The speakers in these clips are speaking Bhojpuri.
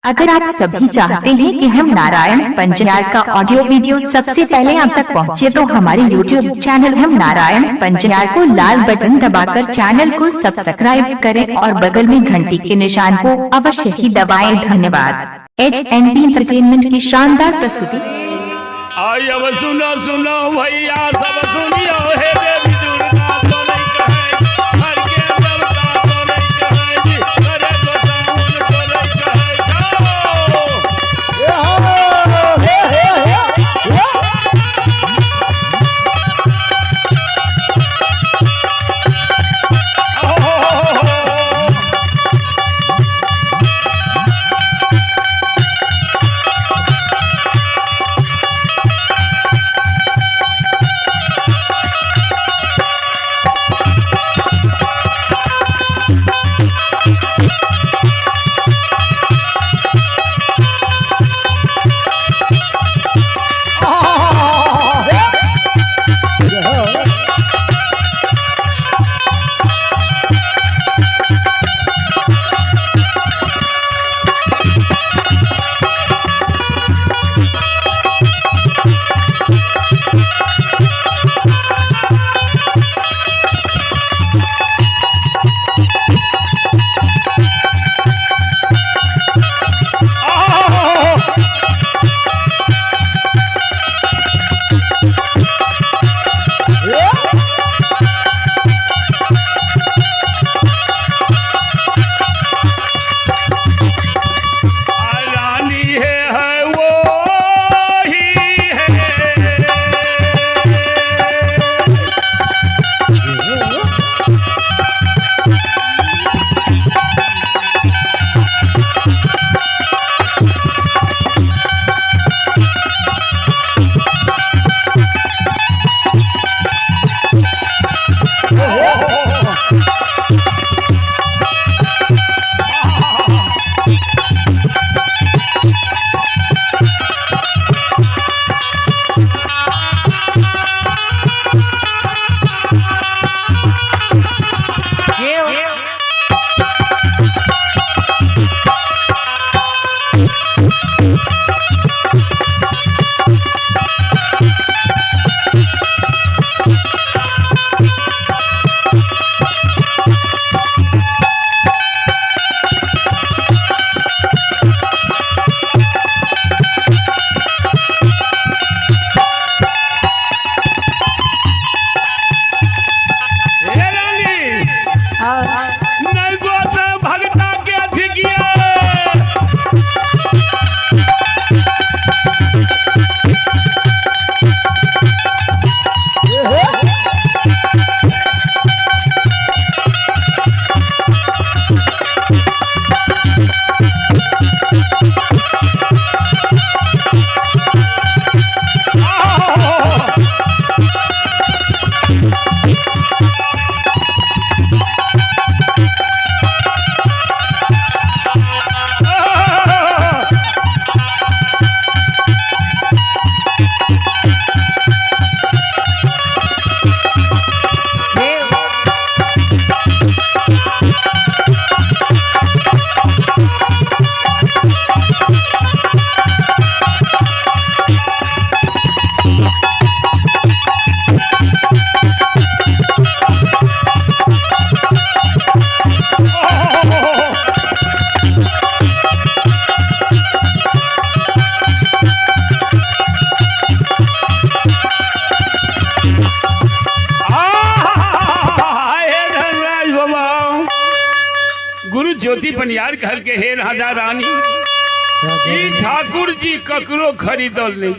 अगर आप सभी चाहते हैं कि हम नारायण पंजनार का ऑडियो वीडियो सबसे पहले आप तक पहुंचे, तो हमारे YouTube चैनल हम नारायण पंजनार को लाल बटन दबाकर चैनल को सब्सक्राइब करें और बगल में घंटी के निशान को अवश्य ही दबाएं। धन्यवाद। HND एंटरटेनमेंट की शानदार प्रस्तुति। आई अब सुनो सुनो भैया सब सुनियो, हे देवी दुर्गा तो नहीं कहे, हर के देवता तो नहीं कहे जी, करे तो साउन तो नहीं कहे जाओ। नहीं तो से भगता के अथी किया गुरु ज्योति पनियार कहल के हे राजा रानी जी ठाकुर जी ककरो खरीदल नहीं,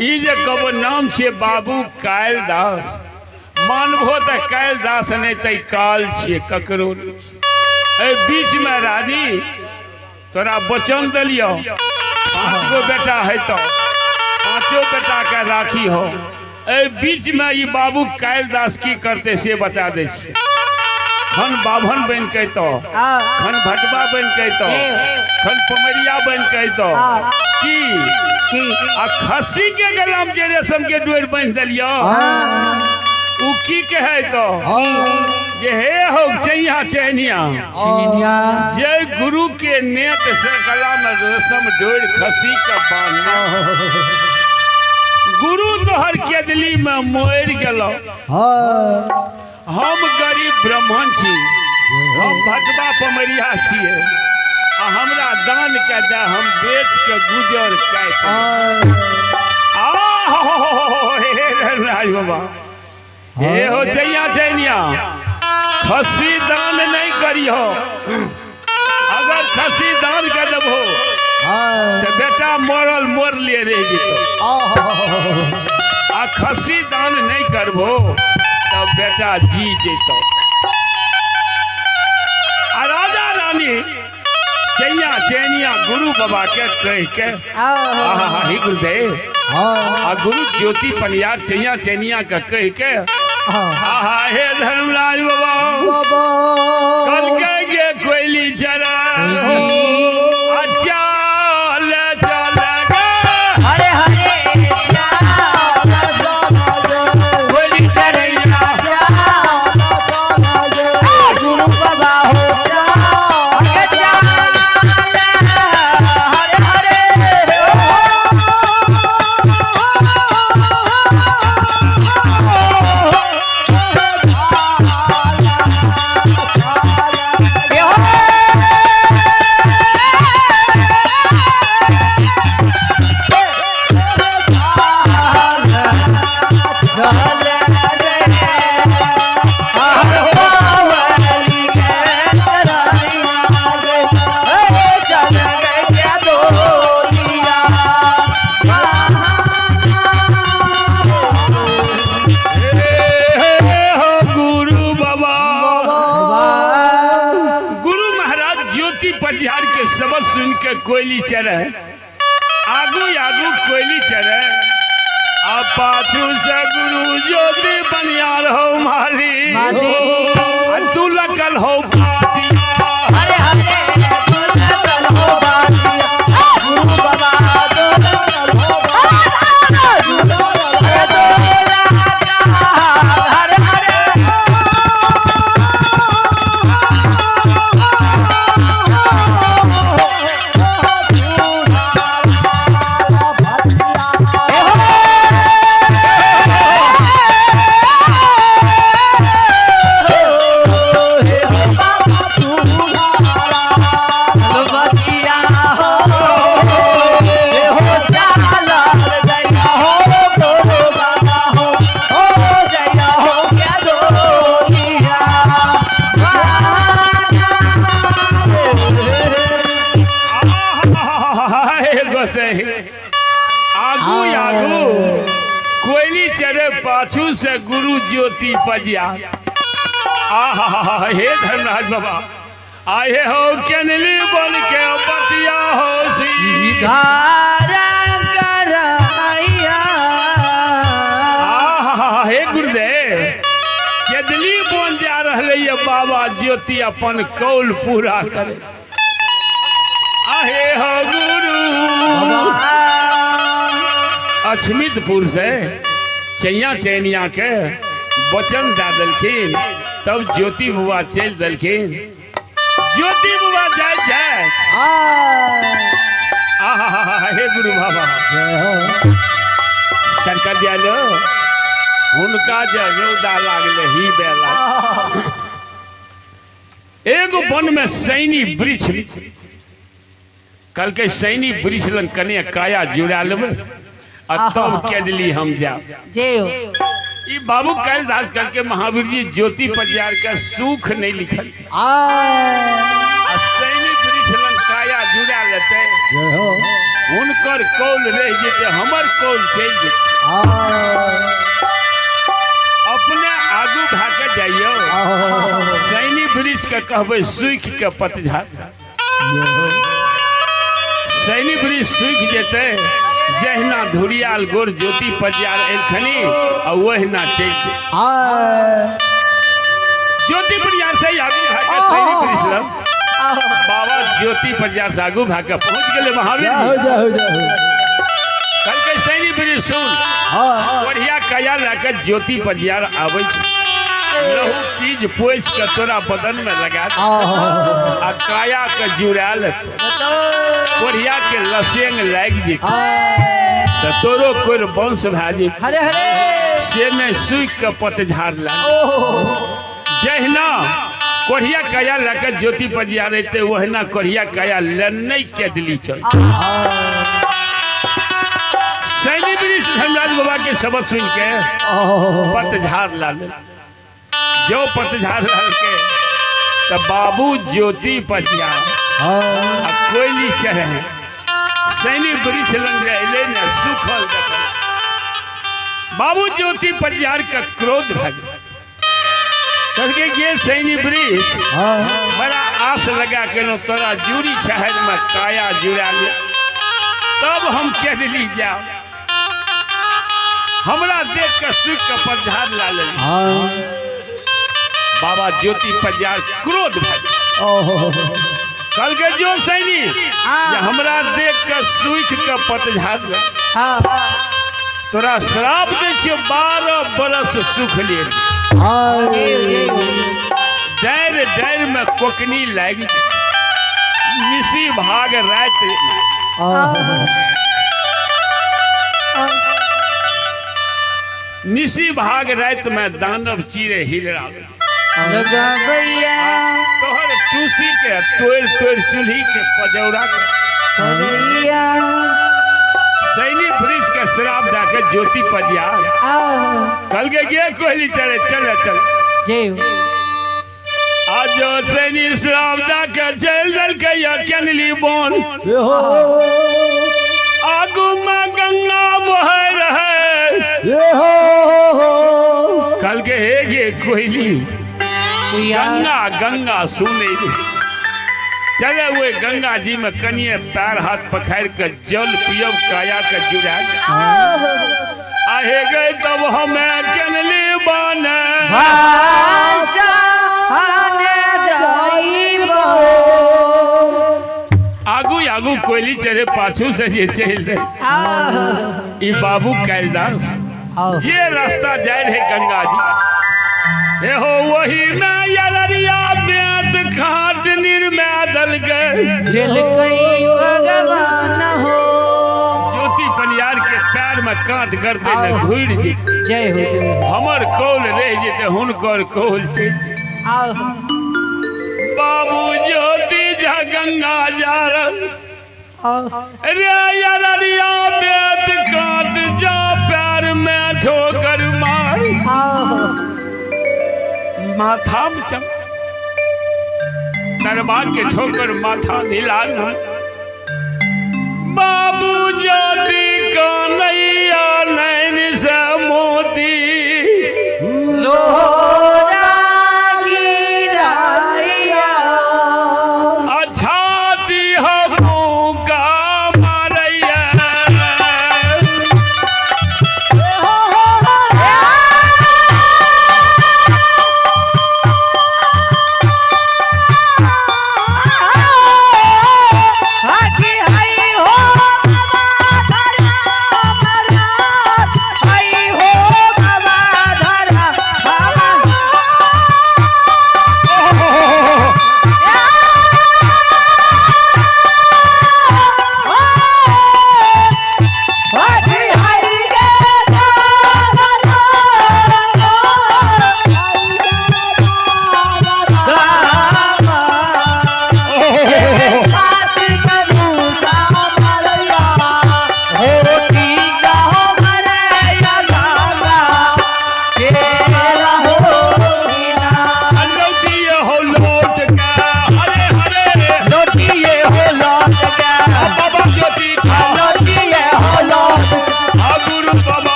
ई जे कब नाम छे बाबू कालिदास, मानबो त कालिदास नहीं त काल छे ककरो। ए बीच में रानी तोरा वचन दिलियो, 5 गो बेटा है तो 5 बेटा का राखी हो। ए बीच में ई बाबू कालिदास की करते से बता दे छे। खन बाभन बन के तो, खन भटवा बन के तो, खन पमरिया बन के तो की आ खस्सी के गलाम जे रेशम के डोर बांध दिलियो, उ की कहे तो जे हे हो चैया चैनिया जय गुरु के नेत से गला में रेशम डोर खसी का बांध गुरु तोहर केदली में मोर गेलो हम गरीब ब्राह्मण छी हम भटवा पमरिया छिए आ हमरा दान के दे हम बेच के गुजर काट राज बाबा हे हो चैया चैनिया खसी दान नहीं करियो अगर खसी दान कर देबो तो बेटा मरल मोर लिए रह जेतो आ खसी दान नहीं करबो तब बेटा जी जेतो आ राजा रानी चैया चैनिया गुरु बाबा के कह के ही गुरुदेव आ गुरु ज्योति पनियार चैया चैनिया का कह के हे धर्मराज बाबा कल के गे कोयली चरा चल चल हरे हरे कोयली चरैया गुरु बाबा हो सबक सुन के कोयली चढ़े आगू आगू कोयली चढ़े आ पाछू से गुरु ज्योति बनियार हो माली तू लकल हो हरे हरे तू लकल हो गुरु बाबा तू लकल हो हरे हरे आगू आगू कोयली चढ़े पाछू से गुरु ज्योति पजिया हे धर्मराज बाबा आए हो केनली बोल के बतिया हो सीधा हे गुरुदेव केदली बन जा रहे बाबा ज्योति अपन कौल पूरा करे आहे हो गुरु अछमितपुर से चैया चैनिया के वचन दे दलखिन तब ज्योति बुआ चल दलखिन ज्योति बुआ जाए हे गुरु बाबा शंकर जालो उनका रौदा लागले ही बेला एगो वन में सैनी वृक्ष कल के सैनी वृक्ष लंग कने काया जुड़ा लेबे तब केदली हम जाओ बाबू कालिदास करके महावीर जी ज्योति पजियार का सुख नहीं लिखल सैनी वृक्ष लंग काया जुड़ा लेते उनकर कौल रह जेते हमर कौल चल जेते अपने आगू भागे जाइयो सैनी वृक्ष के कहबे सूख के पतझड़ सैनी वृक्ष सूख जेते जहिना धुरियाल गोर ज्योति पजियार एलखनी और वहिना चल ज्योति पजियार से आगू भागे सैनी वृक्ष लग बाबा ज्योति पजियार से आगू भागे पहुंच गए महावीर कल के सैनी वृक्ष सुन बढ़िया काया लाके ज्योति पजियार आवे लहू पीज पोछ के तोरा बदन में लगा दे। आ काया के जुड़ा ले कोढ़िया के लसेंग लाग जेतै तो तोरो कोई वंश भए जेतै। हरे हरे से नहीं सुख के पतझार लाग जहिना कोढ़िया काया लके ज्योति पजिया रहते वहिना कोढ़िया काया लन्नई के दिली चल। सैनी वृक्ष धर्मराज बाबा के शब्द सुन के पतझार लाल जो पतझार लाल के तब बाबू ज्योति पजिया कोयली चढ़े सैनी वृक्ष लंग अले न सुखल देखल बाबू ज्योति पजियार का क्रोध भाग करके ये सैनी वृक्ष बड़ा आस लगा के नो तोरा जूरी शहर में काया जुड़ा ले तब हम कह ली जाओ हमरा देख के सुख के पतझार ला ले। बाबा ज्योति पजियार क्रोध भाग कल के जो सैनी हमरा देख के सुख के पतझार ला तोरा श्राप दे 12 बरस सुख ले डर डर में कोकनी लाग निसी भाग रात निसी भाग रात में दानव चीरे हिलरा तोहर टूसी के तोड़ तोड़ चूल्ही के पजौरा के सैनी वृक्ष के श्राप जाके ज्योति पजिया कल के गे कोहली चले चले चल आज जो सैनी श्राप जाके चल दल के केनली बोन आगू में गंगा बह रहे कल के हे गे कोहली गंगा गंगा सुने चले हुए गंगा जी में कनिए पैर हाथ पखाड़ के जल पियब काया के जुड़ा आहे गए तब हमें केनली बने आगू आगू कोयली चढ़े पाछू से ये चल रहे ई बाबू कैलदास ये रास्ता जाए रहे गंगा जी हे हो वही में यलरिया बेत घाट निर्मैदल गए भगवान हो ज्योति पनियार के पैर में कांट करते घुड़ जी जय हो हमर कौल रह जेते हुनकर कौल चल बाबू ज्योति जा गंगा जा रे यलरिया बेत कांट जा पैर में ठोकर मार माथा में चम दरबार के ठोकर माथा हिलाल बाबू ज्योति का नैया नैन से मोती लोरा गिराया छाती हमू का मारैया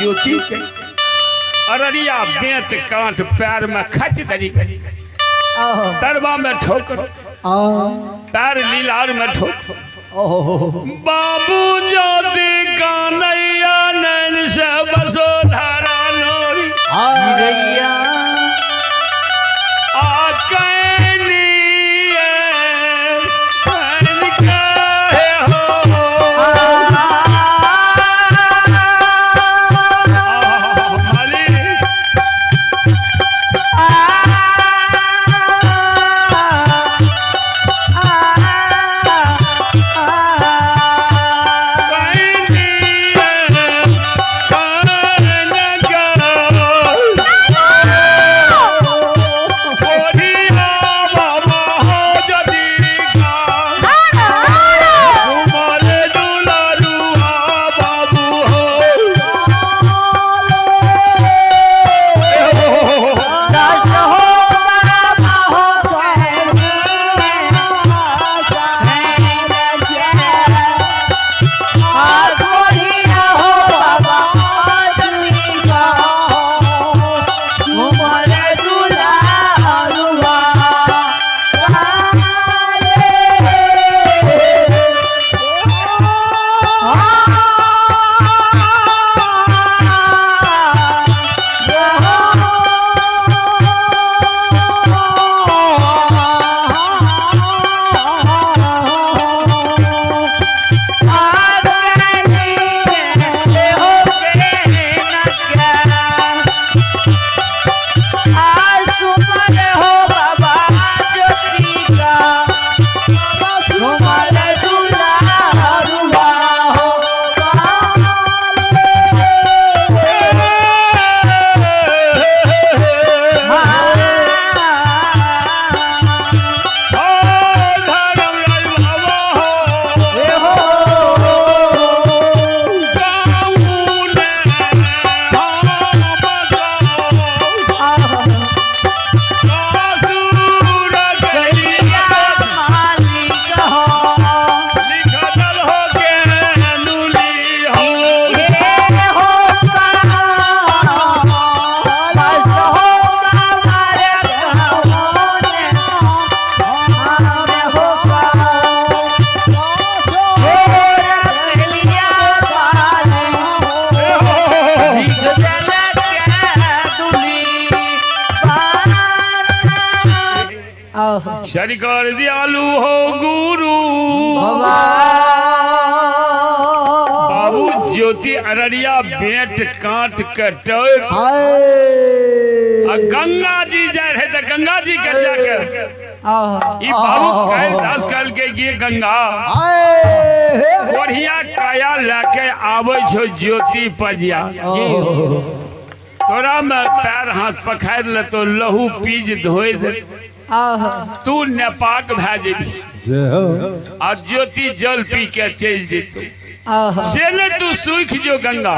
ज्योति के अररिया बेंत कांट पैर में खच दरी करी तरवा में ठोकर पैर लीलार में ठोकर बाबू ज्योति कानैया नैन से बसो धारा नोरी शरिकर दयालु हो गुरु बाबू ज्योति अररिया बेंट कांट कटोर गंगा जी जाए रहे तो गंगा जी कर जाकर बाबू कह 10 कल के ये गंगा बढ़िया काया लेके आवे छो ज्योति पजिया तोरा में पैर हाथ पखाड़ ले तो लहू पीज धोए दे तू नेपाक भै जेबी आ ज्योति जल पी के चल जेतो से ने तू सूख जो गंगा